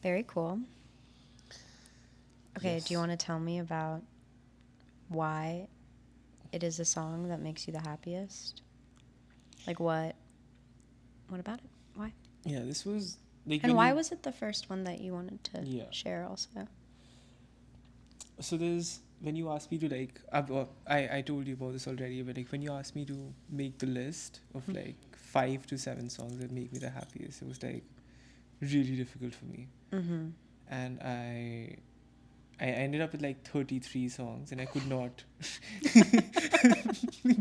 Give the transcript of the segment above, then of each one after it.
Very cool. Okay, Yes. do you want to tell me about why it is a song that makes you the happiest? Like what about it? Why? Yeah, this was like And when why you. was it the first one that you wanted to Yeah. share also? So there's when you asked me to like, I told you about this already, but like when you asked me to make the list of like 5 to 7 songs that make me the happiest, it was like really difficult for me, Mm-hmm. and I ended up with like 33 songs, and I could not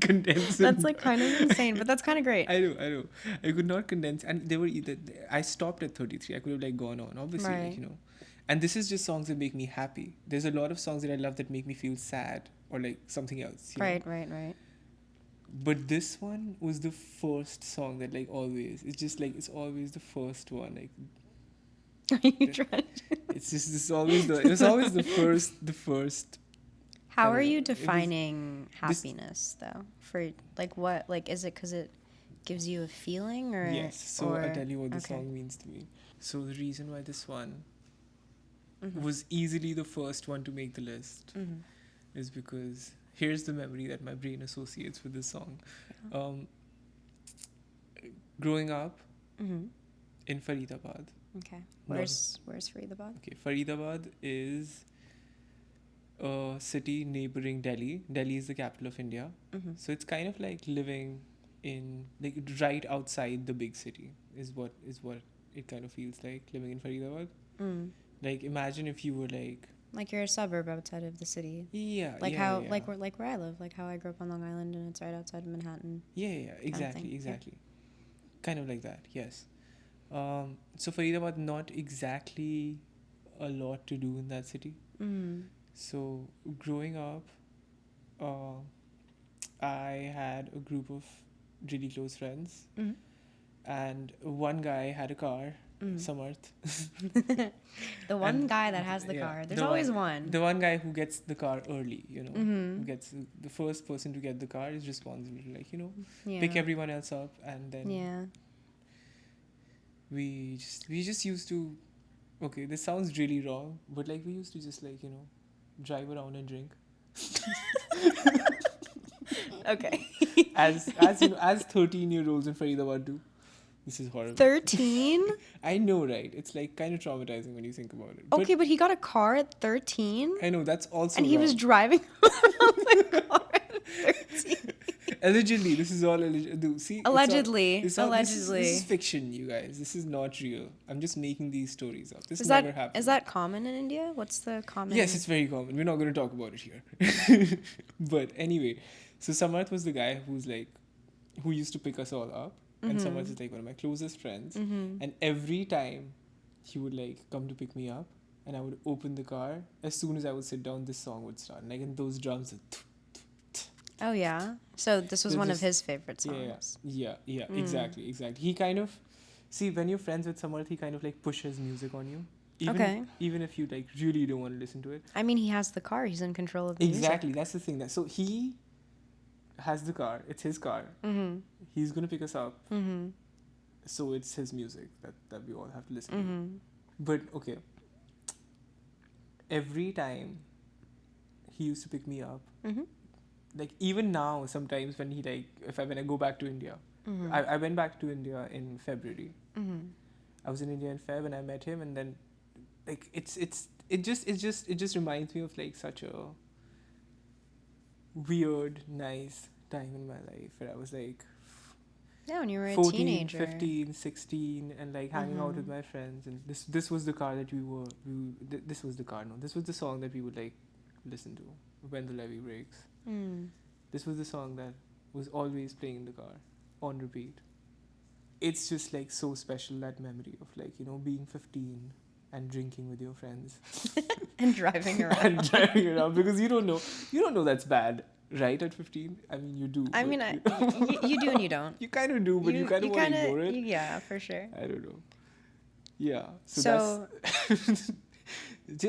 condense them. That's like kind of insane, but that's kind of great. I know. I could not condense, and they were either. I stopped at 33. I could have like gone on, obviously, like Right. And this is just songs that make me happy. There's a lot of songs that I love that make me feel sad or like something else. Right. But this one was the first song that like always. It's just like it's always the first one. Like Are you trying to... it was always the first. I How don't are know. you It was defining this. happiness though? For like what? Like is it because it gives you a feeling or Yes. So or I'll tell you what the okay. song means to me. So the reason why this one Mm-hmm. was easily the first one to make the list Mm-hmm. is because here's the memory that my brain associates with this song. Um, growing up Mm-hmm. in Faridabad. Okay. Not- Where's Faridabad? Okay, Faridabad is a city neighboring Delhi. Delhi is the capital of India. Mm-hmm. So it's kind of like living in like right outside the big city is what it kind of feels like living in Faridabad. Mm. Like imagine if you were Like you're a suburb outside of the city. yeah, Like yeah, how yeah. like where I live, like how I grew up on Long Island and it's right outside of Manhattan. Yeah, exactly, thing, yeah. exactly. Kind of like that, yes. So Faridabad, not exactly a lot to do in that city. Mm. So growing up, uh, I had a group of really close friends, Mm. and one guy had a car, Mm. Samarth. The one And guy that has the yeah, car. There's the always one. The one guy who gets the car early, Mm-hmm. who gets the first person to get the car is responsible to Yeah. pick everyone else up, and then Yeah. we just used to. Okay, this sounds really wrong, but like we used to just drive around and drink Okay. as 13-year-olds in Faridabad do. This is horrible. 13? I know, right? It's like kind of traumatizing when you think about it. Okay, but he got a car at 13? I know that's also And he was wrong. driving around the car at 13. Allegedly, this is all alleged. See, it's all- Allegedly. it's all- this is Allegedly. fiction, you guys. This is not real. I'm just making these stories up. This Is never that happened. is that common in India? What's the common? Yes, it's very common. We're not going to talk about it here. But anyway, so Samarth was the guy who used to pick us all up. And Mhm. Samarth is like one of my closest friends. Mhm. And every time he would come to pick me up, and I would open the car, as soon as I would sit down, this song would start. And those drums, Oh yeah. So this was They're one of just- his favorite songs. yeah, Mm. exactly. He kind of, see, when you're friends with Samarth, he kind of pushes music on you. Okay. Even if you really don't want to listen to it. I mean, he has the car. He's in control of the Exactly, that's the thing. So he has the car. It's his car. music. He's gonna pick us up. Mm-hmm. So it's his music that we all have to listen Mm-hmm. to. But okay, every time he used to pick me up, Mm-hmm. even now, sometimes when when I go back to India, Mm-hmm. I went back to India in February. Mm-hmm. I was in India in Feb and I met him, and then it just reminds me of such a weird, nice time in my life where I was Yeah, when you were a 14, teenager. 15, 16, and hanging out with my friends, and this was the car that this was the car, no, this was the song that we would listen to when the levee breaks. Mm. This was the song that was always playing in the car on repeat. It's just so special, that memory of being 15 and drinking with your friends And driving around. and driving around, because you don't know that's bad, right? At 15, I mean, you do. I but mean, you do and you don't. you kind of do, but you kind of want to ignore it. Yeah, for sure. I don't know. Yeah. So that's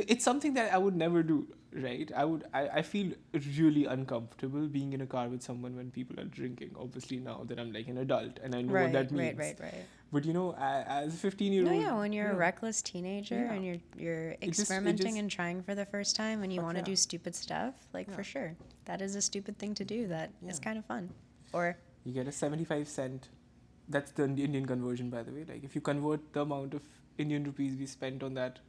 it's something that I would never do, right? I feel really uncomfortable being in a car with someone when people are drinking. Obviously now that I'm an adult and I know what that means. Right. But as a 15-year-old, No, yeah, when you're a reckless teenager Yeah. and you're It just- experimenting and trying for the first time and you Fuck want to yeah. do stupid stuff, like Yeah. for sure. That is a stupid thing to do that is Yeah. kind of fun. Or you get a 75 cent. That's the Indian conversion, by the way. Like, if you convert the amount of Indian rupees we spent on that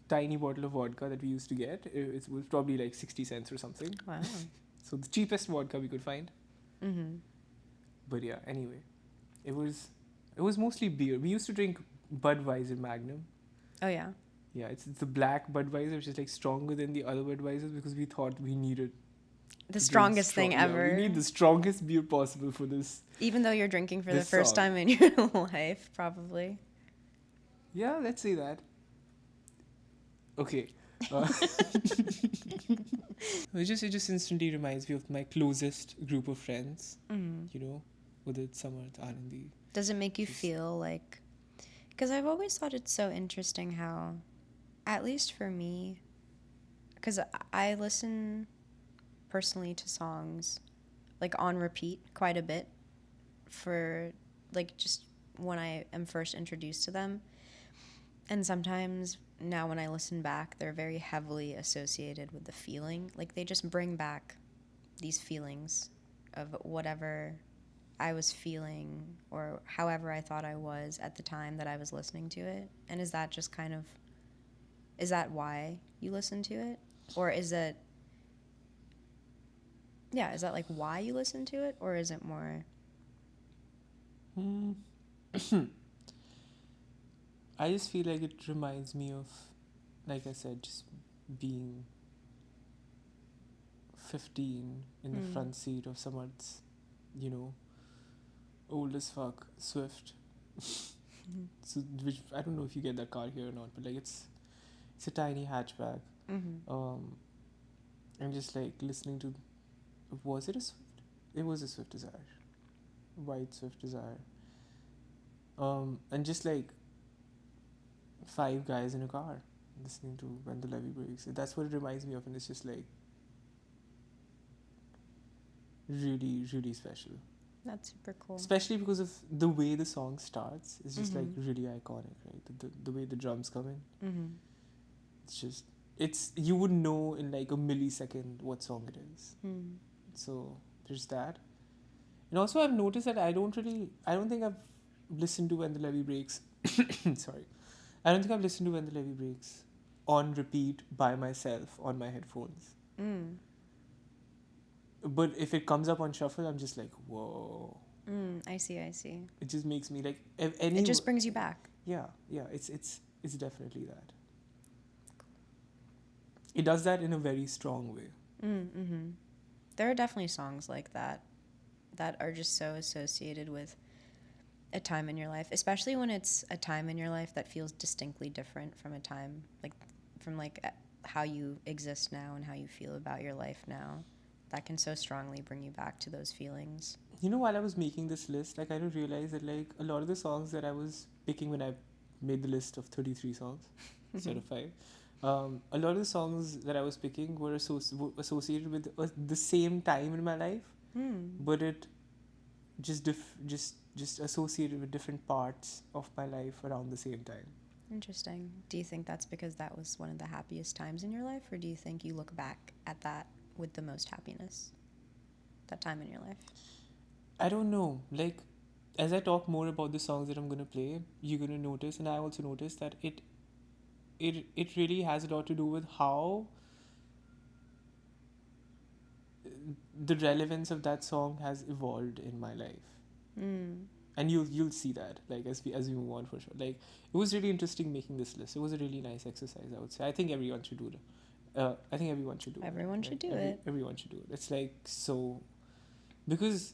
tiny bottle of vodka that we used to get, it was probably like 60 cents or something. wow. So the cheapest vodka we could find. Mm-hmm. But yeah, anyway, it was mostly beer. We used to drink Budweiser Magnum. Oh yeah. Yeah, it's the black Budweiser, which is like stronger than the other Budweisers, because we thought we needed The strongest thing ever. Yeah, we need the strongest beer possible for this. Even though you're drinking for the This first song. time in your life, probably. Yeah, let's say that. Okay. It just instantly reminds me of my closest group of friends. Mm. Udit, Samarth, Anandi. Does it make you Just- feel like... Because I've always thought it's so interesting how, at least for me, because I listen personally to songs like on repeat quite a bit for like just when I am first introduced to them. And sometimes now when I listen back, they're very heavily associated with the feeling. Like they just bring back these feelings of whatever I was feeling or however I thought I was at the time that I was listening to it. And is that just kind of, is that why you listen to it? Or is it, yeah, is that like why you listen to it? Or is it more... I just feel like it reminds me of, like I said, just being 15 in the front seat of Samarth's, old as fuck Swift. So, which I don't know if you get that car here or not, but like it's a tiny hatchback. And just like listening to, was it a Swift? It was a Swift Desire, white Swift Desire. And just like 5 guys in a car listening to When the Levee Breaks. That's what it reminds me of, and it's just like really, really special. That's super cool. Especially because of the way the song starts. It's just like really iconic, right? The way the drums come in. It's just, you would know in like a millisecond what song it is. So there's that. And also I've noticed that I don't think I've listened to When the Levee Breaks. Sorry. I don't think I've listened to When the Levee Breaks on repeat by myself on my headphones. But if it comes up on shuffle, I'm just like, whoa. I see. It just makes me like... It just brings you back. Yeah, it's definitely that. It does that in a very strong way. There are definitely songs like that are just so associated with a time in your life, especially when it's a time in your life that feels distinctly different from a time from how you exist now and how you feel about your life now. That can so strongly bring you back to those feelings. While I was making this list, like I didn't realize that like a lot of the songs that I was picking when I made the list of 33 songs instead of 5, a lot of the songs that I was picking were associated with the same time in my life, but it just associated with different parts of my life around the same time. Interesting. Do you think that's because that was one of the happiest times in your life, or do you think you look back at that with the most happiness, that time in your life? I don't know. Like, as I talk more about the songs that I'm going to play, you're going to notice, and I also noticed that it really has a lot to do with how the relevance of that song has evolved in my life. And you'll see that, like, as we move on, for sure. Like, it was really interesting making this list. It was a really nice exercise, I would say. I think everyone should do it. Everyone should do it. Everyone should do it. It's like so, because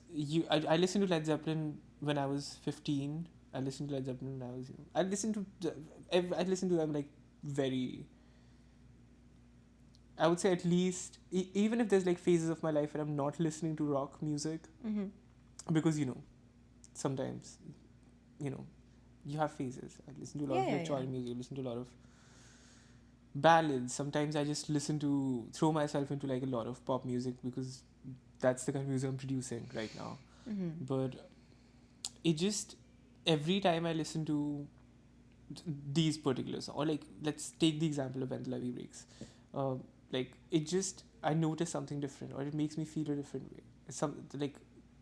I listened to Led Zeppelin when I was 15. I listened to Led Zeppelin when I was young. I listened to them like very, I would say at least, even if there's like phases of my life where I'm not listening to rock music, because sometimes you have phases. I listen to a lot of electronic music. I listen to a lot of ballads. Sometimes I just throw myself into like a lot of pop music because that's the kind of music I'm producing right now. But it just, every time I listen to these particular songs, or like let's take the example of When the Levee Breaks, uh, like it just I notice something different, or it makes me feel a different way.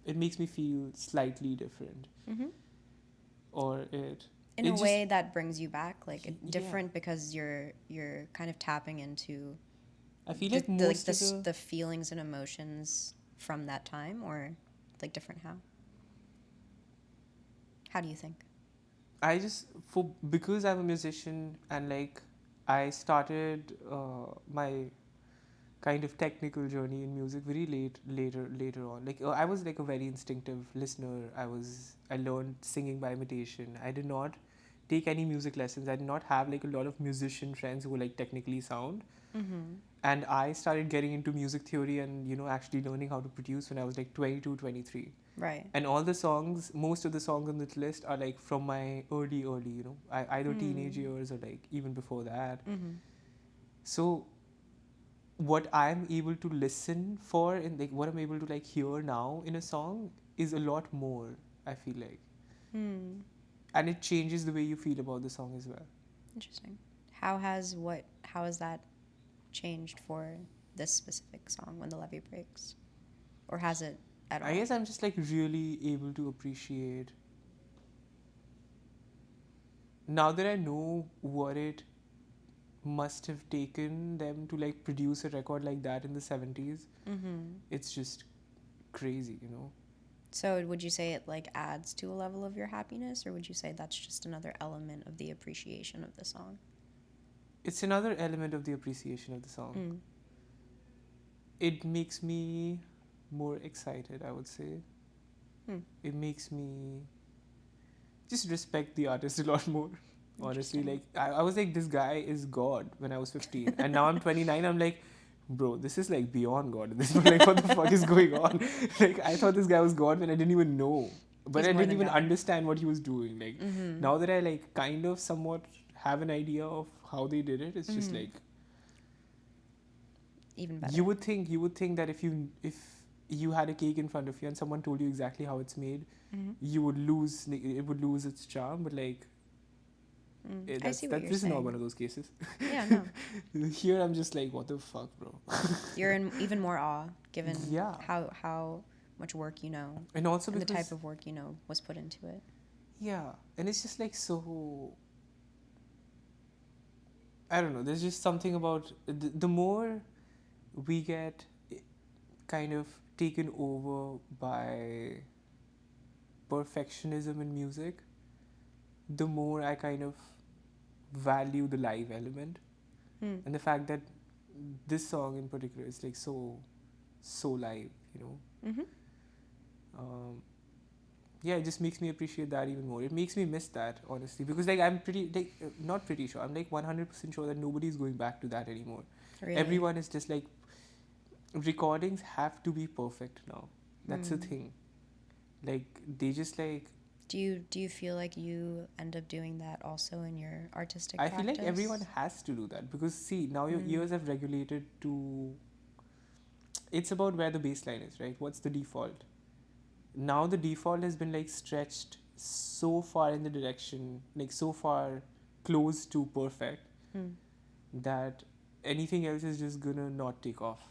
It makes me feel slightly different, Mm-hmm. or it In it a just way that brings you back, like yeah. different because you're kind of tapping into I feel the, like the like most the of the the feelings and emotions from that time, or like different how? How do you think? I just for because I'm a musician and like I started my kind of technical journey in music very later on. Like I was like a very instinctive listener. I learned singing by imitation. I did not take any music lessons. I did not have like a lot of musician friends who were like technically sound. Mm-hmm. And I started getting into music theory and actually learning how to produce when I was like 22, 23. Right. And most of the songs on this list are like from my early, either teenage years or like even before that. Mm-hmm. So what I'm able to listen for and like what I'm able to like hear now in a song is a lot more, I feel like. Hmm. And it changes the way you feel about the song as well. Interesting. How has that changed for this specific song, When the Levee Breaks? Or has it at I all? guess I'm just like really able to appreciate now that I know what it must have taken them to like produce a record like that in the 70s. Mm-hmm. It's just crazy. So would you say it like adds to a level of your happiness, or would you say that's just another element of the appreciation of the song? It's another element of the appreciation of the song. Mm. It makes me more excited, I would say. Hmm. It makes me just respect the artist a lot more. Honestly, like I was like, this guy is God when I was 15, and now I'm 29. I'm like, bro, this is like beyond God. This is like, what the fuck is going on? Like, I thought this guy was God when I didn't even know, but He's I more didn't than even God. understand what he was doing. Like, Mm-hmm. now that I like kind of somewhat have an idea of how they did it, it's just like Even better. you would think that if you had a cake in front of you and someone told you exactly how it's made, Mm-hmm. it would lose its charm. But like I that's see what that you're this is not saying. one of those cases. Yeah, no. Here I'm just like, what the fuck, bro? You're in even more awe given Yeah. how much work you know And also and the type because of work you know was put into it. yeah, and it's just like so. I don't know. There's just something about the more we get kind of taken over by perfectionism in music, the more I kind of value the live element Hmm. and the fact that this song in particular is like so live. Mm-hmm. Um, yeah, it just makes me appreciate that even more. It makes me miss that, honestly, because like I'm pretty like not pretty sure. I'm like 100% sure that nobody's going back to that anymore. Really. Everyone is just like recordings have to be perfect now. That's the thing. Like they just like Do you feel like you end up doing that also in your artistic I practice? feel like everyone has to do that because see now your ears have regulated to. It's about where the baseline is, right? What's the default? Now the default has been like stretched so far in the direction, like so far close to perfect, that anything else is just gonna not take off.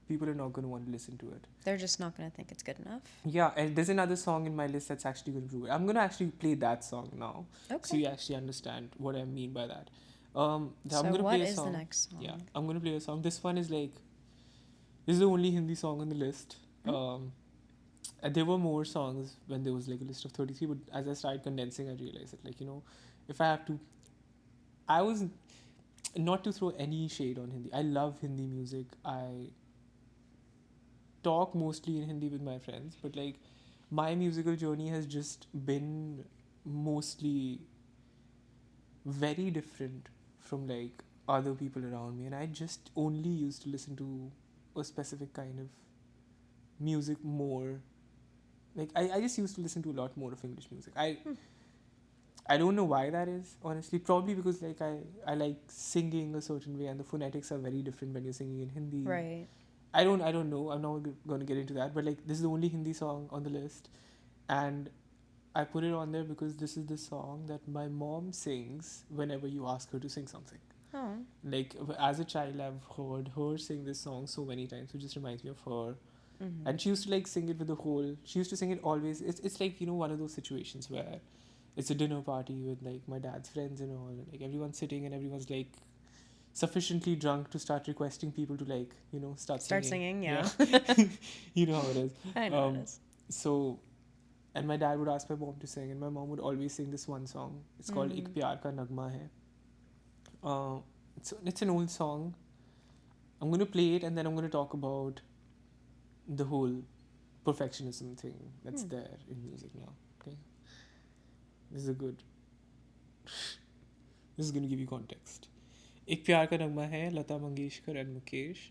People are not gonna want to listen to it. They're just not gonna think it's good enough. Yeah, and there's another song in my list that's actually gonna prove it. I'm gonna actually play that song now, so Okay. you actually understand what I mean by that. So I'm gonna what play a is the song. next song? Yeah, I'm gonna play a song. This one is like this is the only Hindi song on the list. There were more songs when there was like a list of 33, but as I started condensing, I realized that like if I have to, I was not to throw any shade on Hindi. I love Hindi music. I talk mostly in Hindi with my friends, but like my musical journey has just been mostly very different from like other people around me, and I just only used to listen to a specific kind of music more. Like I just used to listen to a lot more of English music. I don't know why that is, honestly. Probably because like I like singing a certain way and the phonetics are very different when you're singing in Hindi. Right. I don't know. I'm not going to get into that, but like this is the only Hindi song on the list, and I put it on there because this is the song that my mom sings whenever you ask her to sing something. Oh. Like as a child, I've heard her sing this song so many times. So it just reminds me of her. Mm-hmm. And she used to like sing it with the whole. She used to sing it always. It's like one of those situations where it's a dinner party with like my dad's friends and all. And, like everyone's sitting and everyone's like sufficiently drunk to start requesting people to like start Start singing. singing, yeah. You know how it is. I know it is. So, and my dad would ask my mom to sing, and my mom would always sing this one song. It's called "Ik Pyar Ka Nagma Hai." It's an old song. I'm gonna play it, and then I'm gonna talk about the whole perfectionism thing that's there in music now. Okay, this is a good. This is gonna give you context. "Ik Pyar Ka Nagma Hai," Lata Mangeshkar and Mukesh.